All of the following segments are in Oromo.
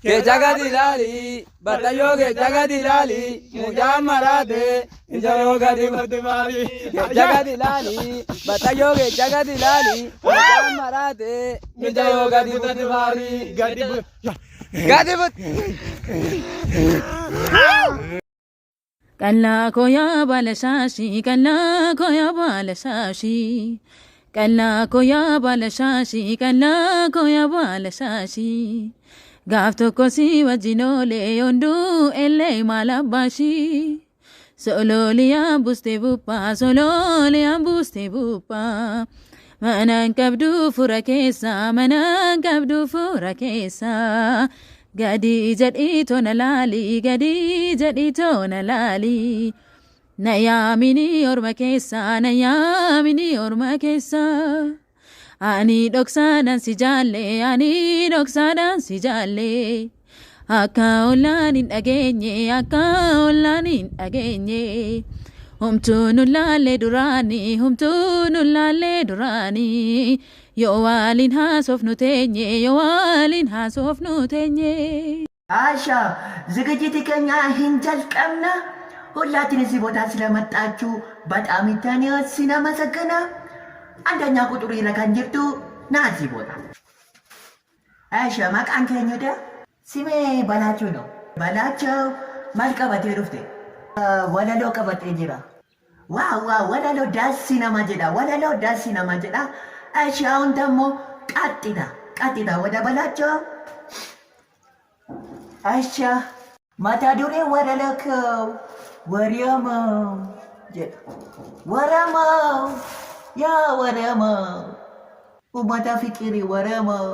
ke jagadi lali batayo ke jagadi lali mujamarate injaro gadi bari ke jagadi lali batayo ke jagadi lali mujamarate injaro gadi bari gadi kalla koya balasashi kalla koya balasashi kalla koya balasashi kalla koya balasashi gaaf tokko si wajjinoolee yonduu ellee malabashi sololiyaan buustee buuphaa manaan qabdu fura keessa manaan qabdu fura keessa gadi jedhii toona laali na yaamini orma keessa ani dhoksaadhaan si jaalle akka ollaan hin dhageenye humtuu nu laallee duraanii yoo waliin haasofnu teenye አሻ ዝግጅት ከኛ ሂንጀል ቀምና ሁላችን እዚህ ቦታ ስለመጣችሁ በጣም ኢንተርኔት ሲናመሰግና አንደኛ ቁጥሩ ይለካን ጅርቱ ናዚ ቦታ አሻ ማቃን ከኝደ ሲሜ በላቸው ነው በላቸው ማልቀበቴ ሩፍቴ ወለሎ ቀበቴ ጅራ ዋው ወለሎ ዳስ ሲናማ ጀዳ አሻ አሁን ደግሞ ቀጥታ ወደ በላቸው አሻ ማታዱሬ ወረለከው ወረመው ያ ወረመው ኡማታ ፍቅሪ ወረመው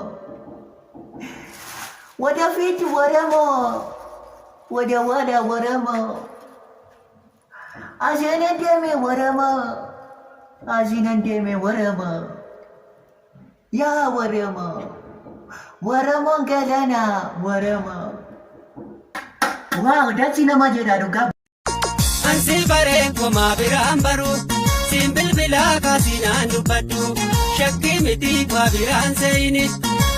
ወደፊት ወረመው ወደ ወረመው አዚነንደሜ ወረመው ያ ወረመው ገለና ወረመው ዋው ዳቺ ነማጀዳዱ ጋር ansi bareen koma biraan baru siin bilbilaa kaasinaan dubbadhu shakkii miti kwa biraan seeyini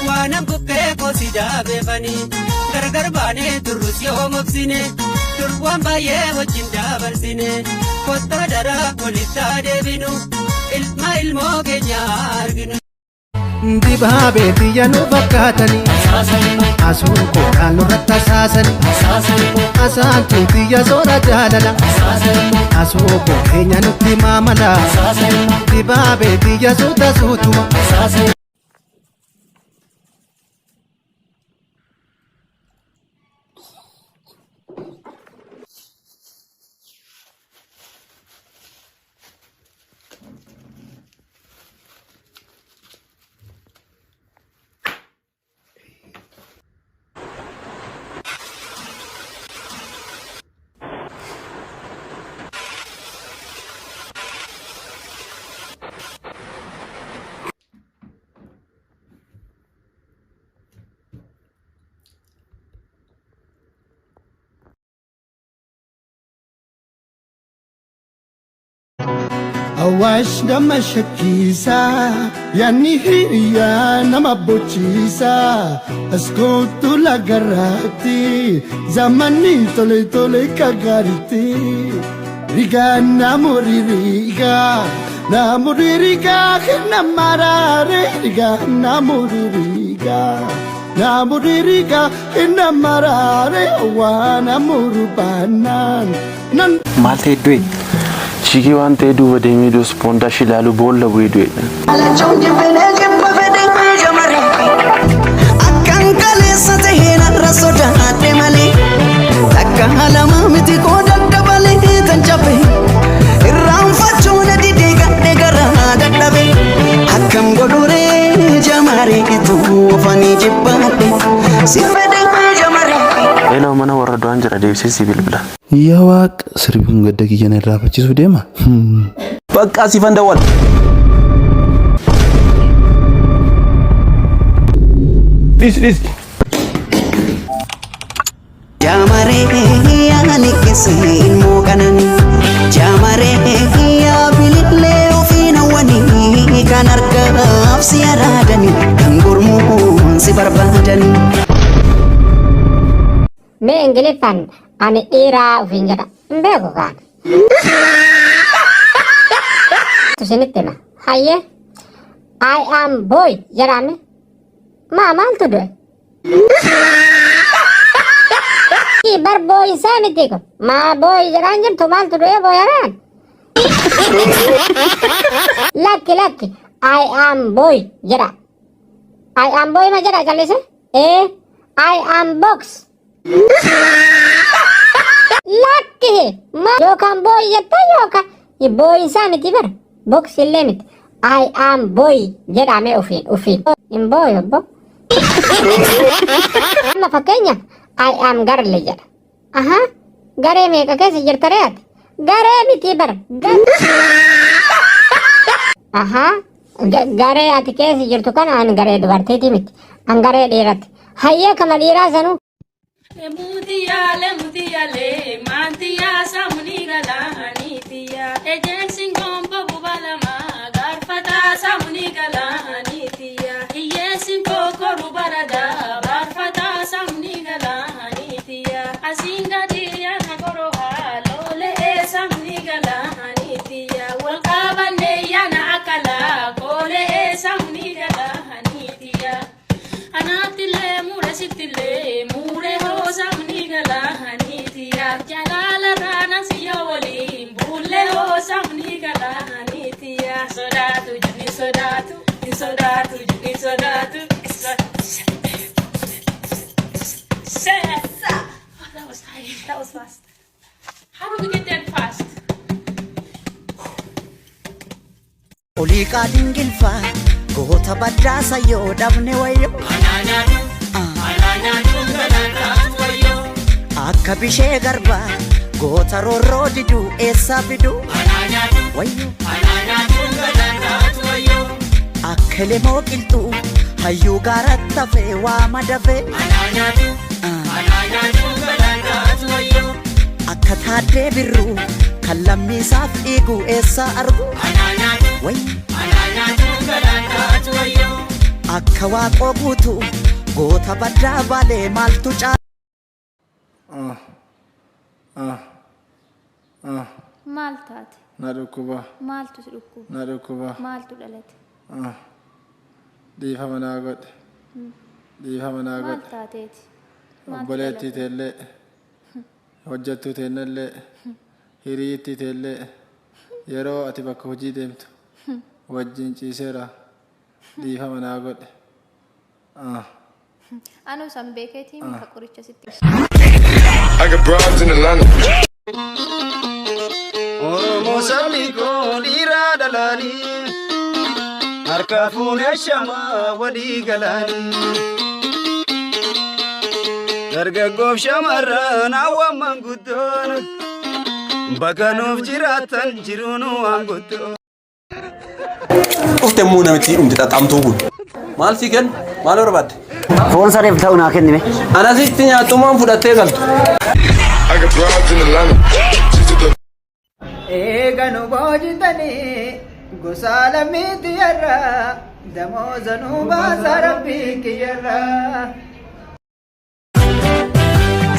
waanan bukkee kosi jaabeefanii gargar baanee turrus yoo mobsine durbuwan baay'ee wajjin dabarsine kottaa daraa walittaa deebinu ilma ilmoo keenya arginu. Dibaabee biyya nu fakkaatanii asuun koodhaan nurratti asaasanii asaantuu biyya soora jaalala asuu keenya nutti maamala dibaabee biyya suutuma. Awash nama shakisa yani hiriya nama bochisa askotu lagarati zamani tole kagariti riga namuririga namarare riga namuririga namarare wana murubanan nan malte dwe Chiki wante duba deemiidhu sponda shilalu boolla bu'ee akkan kaleessa taheen har'a sodaadhe malee akka halamaa miti koo daddabalee tan cabe irraanfachuun didee gadhe garaa dadhabe akkam godhuree jamaree tuufanii jibbaadhe si fedhe jamaree. Elo mana warra du'an jira deebisee si bilbila. Yaa Waaq sirbiin gadda kiyyana irraa fachisuu deema. Bakka siifan dawwal. Dis. Jamaree yaani keessiin mookanani jamaree yaa bilillee ofiin hawwanii kan argaaf si araadani kan gurmuun si barbaadani. mee ingiliffaan ani dhiiraa ofiin jedha hin beeku kaan isinitti hima hayyee I am boy jedhame maaltu du'e bar boy isaa miti kun boy jedhaan jirtu maaltu du'e booyaraan lakki I am boy jedha I am boy ma jedha callise I am box lakki yookaan boy jetta yookaan boy isaa miti bar box illee miti I am boy jedhame ufiin hin boy obbo amma fakkeenyaaf I am girl jedha garee meeqa keessa jirta re'aati garee miti bar garee ati keessa jirtu kana an garee dubartiiti miti an garee dhiiraati hayyee kama dhiiraa sanuu Mutiyale, mantiya samuni galanitiya. Ejensin gombo bubalama, garfata samuni galanitiya. Iyesin koko rubarada, garfata samuni galanitiya. Asinga diya nagoroha, lole samuni galanitiya. Walkabane yana akala, kole samuni galanitiya. Anatile mure sitile, mure ho samuni galanitiya. Jalala rana siya wali, bulle ho samuni galanitiya. Sodatu juni sodatu, sodatu juni sodatu. That was high. That was fast. How do we get that fast? Olika dingilfa, goota baddaasa yoo dhabne wayyo. Akka bishee garba, goota roorroo didu eessaa fidu. Wayyo. Akka lemoo qilxuu, hayyuu gaaratti hafee waa madafee. Akka taaddee birruu, kan lammiisaaf dhiigu eessaa argu. Akka waaqoo guutuu, goota baddaa baalee maaltu caala. Maal taate? Na dhukkuba. Maaltu si dhukkuba? Na dhukkuba. Maaltu dhalate? Dhiifama naa godhe. Dhiifama naa Maal godhe. taateeti? Obboleettii teellee, hojjettuu teennallee, hiriittii teellee yeroo ati bakka hojii deemtu wajjin ciiseera. Dhiifama naa godhe. Anuu san beekeetii muka qoricha sitti. I got broads in Atlanta. Oromoo sabni koo dhiiraa dhalaanii harka fuunee shamaa walii galaanii dargaggoof shamarran hawwan manguddoon bakka nuuf jiraatan jiruun waan guddoo. Ufte muu namichi umti xaxamtuu kun. Maal si kennu? Maal barbaadde? Foon sareef ta'u naa kennime. Anasitti nyaatumaan fudhattee galtu. I got broads in Atlanta. Eeganu boojitanii gosa lammiitti yarraa damoozanuu baasa rabbii kiyyarraa.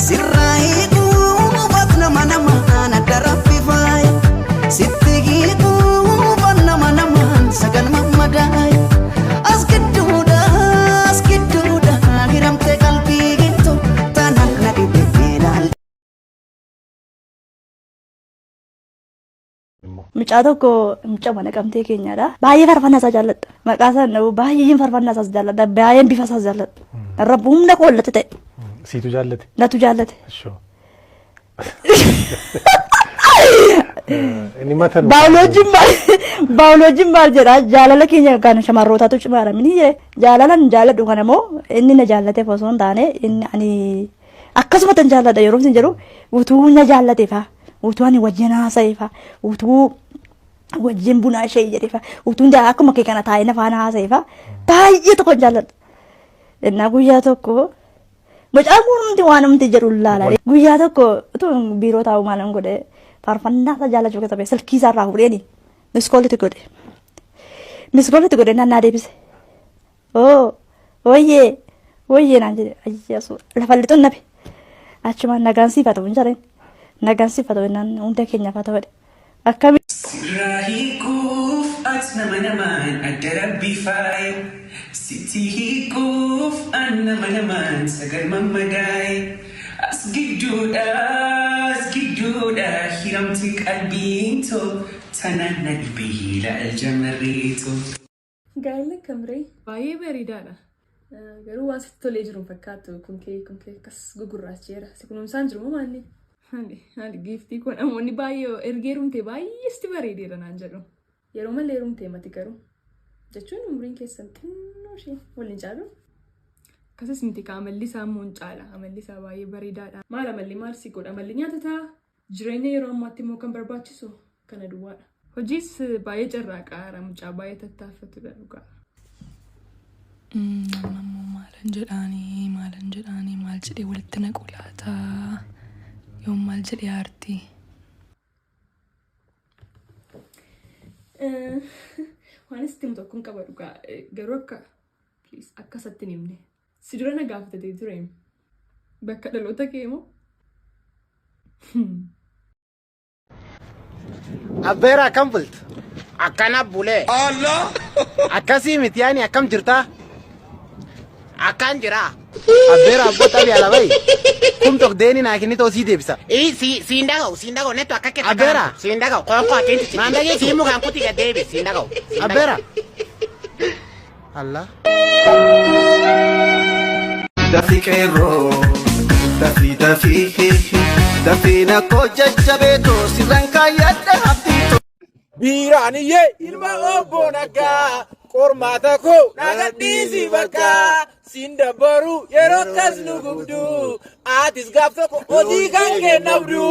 Sirraa hiikuu batna mana maana darabbi faaya. Sitti hiikuu batna mana maan sagan mammadaaya. As gidduudha hiramtee qalbii gittu taanaan na dhibee laal. Mucaa tokko mucaa mana qabxee keenyadha. Baay'ee farfannaa isaa jaalladha. Maqaa isaa baay'een farfannaa isaas jaalladha. Baay'een bifa isaas jaalladha. Rabbi humna qoollate ta'e. Siitu jaallate? Natu jaallate. Baayoloojiin maal jedha jaalala keenya kan shamarrootaatu cimaadha. Jaalalan jaalladhu kana immoo inni na jaallateef osoo hin taane ani akkasuma tan jaalladha yeroo isin jedhu utuu na jaallateefa. Utuu ani wajjin haasa'eefa. Utuu wajjin buna ishee jedheefa. Utuu akkuma kee kana taa'ee nafaan haasa'eefa. Baay'ee tokko jaalladha. Innaa guyyaa tokko mucaan kun waan namti jedhu laala. Guyyaa tokko utuu biiroo taa'u maalan godhe faarfannaa isaa jaallachuu keessa ba'e silkii isaa irraa fuudheeni miskoolitti godhe. Miskoolitti godhe nannaa deebise. Ooyyee naan jedhe ayyaasuu lafa lixuun nabe. achumaan nagaan siifatu hin jedheen nagaan siifatu jennaan hunda keenyaaf haa ta'udha akkami. Rahikuuf as nama namaan adda rabbii faaye sitti hiikuuf an nama namaan sagal mammadaa'e as gidduudha hiramti qalbiin too tanaan na dhibiila aljamarriitu. Gaa'ela kamree baay'ee bareedaadha. Garuu waan sitti tolee jiru fakkaatu kun kee akkas gugurraacheera. Si kunuunsaan jiru moo maalli? Haali giiftii kun namoonni baay'ee ergee rumtee baay'ee sitti bareedeera naan jedhu. Yeroo malee rumtee mati garuu. Jechuun umriin keessan xinnoo ishee waliin caalu. Akkasas miti ka amalli isaa immoo hin caala. Amalli isaa baay'ee bareedaadha. Maal amalli maal si godha? Amalli nyaata ta'a. Jireenya yeroo ammaatti immoo kan barbaachisu kana duwwaadha. Hojiis baay'ee carraaqa mucaa baay'ee tattaaffatudha dhugaa. Namammoo maalan jedhaanii maal jedhee walitti naqu laata yoo maal jedhee aartii. Waan isti himu tokkoon qaba dhugaa garuu akkasatti hin himne si dura na gaafatatee ture bakka dhaloota kee moo? Abbeera akkam bultu? Akkana bulee. Allah! Akkasii miti yaani akkam jirtaa? Akkan jira. Abbeera abboo tabii alabai. Kum tok deeni naa kenni too sii deebisa. Siin dhaga'u nettu akka keessa. Abbeera. Siin dhaga'u qoonqoo akeenti. Maan dhagee siin mukaan kuti gad deebi siin dhaga'u. Abbeera. Allah. Dafi qeerroo dafi na koo jajjabeetoo sirraan kaayyadha haftiitoo. Biiraaniyyee ilma obbo Naggaa qormaata koo nagadhiisi bakka siin dabbaru yeroo akkas nu gubdu aatis gaaf tokko hojii kan kennabdu.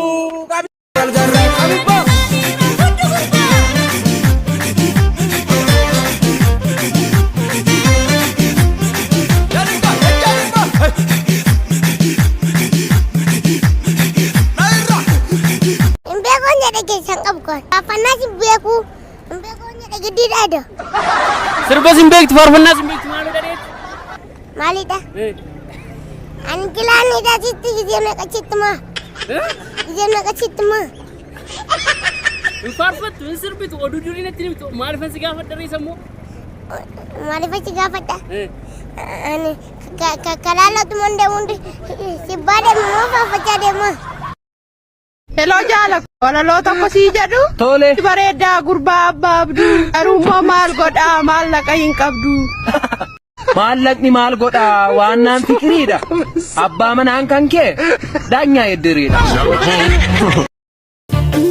Sirba simbeekti faarfannaa simbeekti maaloo dhadeet? Maalidha? Ani kilaanii daasitti gizee meeqachitti maa? Gizee meeqachitti maa? Hin faarfattu hin sirbitu oduu durii natti himtu maaliifan si gaafadha reessa immoo? Maaliifan si gaafadha? Ani kalaalatu mandee hundi sibbaa deema moo faarfachaa deema? Hello jaala walaloo tokko sii jedhu. Tole. Bareedaa gurbaa abbaa abduu. Garummoo maal godhaa maallaqa hin qabdu. Maallaqni maal godhaa waan naan fikiriidha. Abbaa manaan kan kee daanyaa eddiriidha.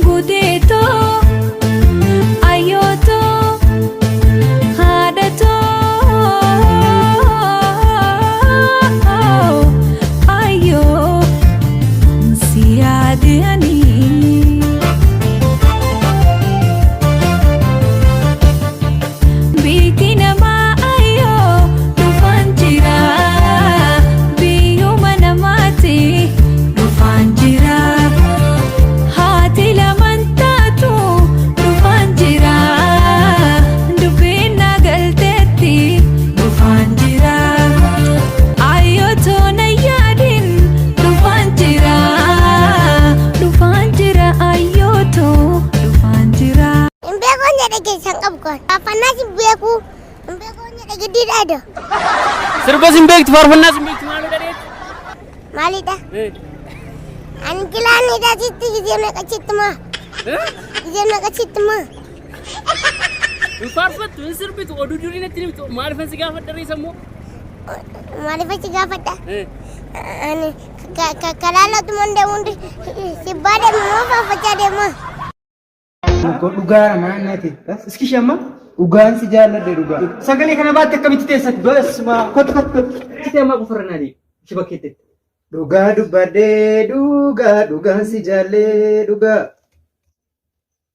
Gudeetoo ayyootoo haadhatoo ayyoo si yaadanii. Sirba simbeekti faarfannaa simbeekti maaloo dhadeet? Maalidha? Ani kilaanii daasitti gizee meeqachitti maa? Gizee meeqachitti maa? Hin faarfattu hin sirbitu oduu durii natti himtu maaliifan si gaafadha reessa immoo? Maaliifan si gaafadha? Ani kalaalatu mandee hundi sibbaa deema moo faarfachaa deema? Dhugaara maannati. Iski shamma dhugaan si jaalladhe dhugaa. Sagalee kana baatti akkamitti teessatti basma kottu itti amma qofarnaa di shibakkeetti. Dhugaa dubbadhee dhugaan si jaallee dhugaa.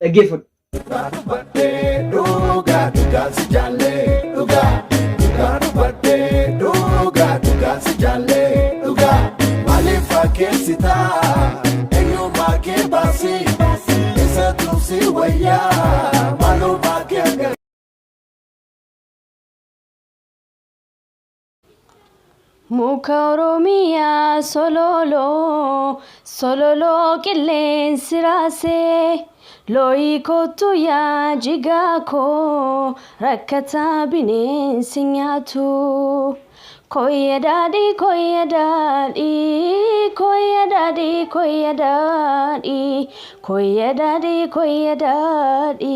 Dhaggeeffadhu. Dhugaa dubbadhee dhugaan si jaallee dhugaa. Dhugaa dubbadhee dhugaan si jaallee dhugaa. Maaliif fakkeessitaa eenyummaa kee baasii isa tuusi wayyaa maalummaa kee agarra. muka oromiyaa sololoo qilleensi raasee looyii kootu yaa jigaa koo rakkataa bineensi nyaatu. Koya daddy, koya daddy, koya daddy, koya daddy, koya daddy, koya daddy.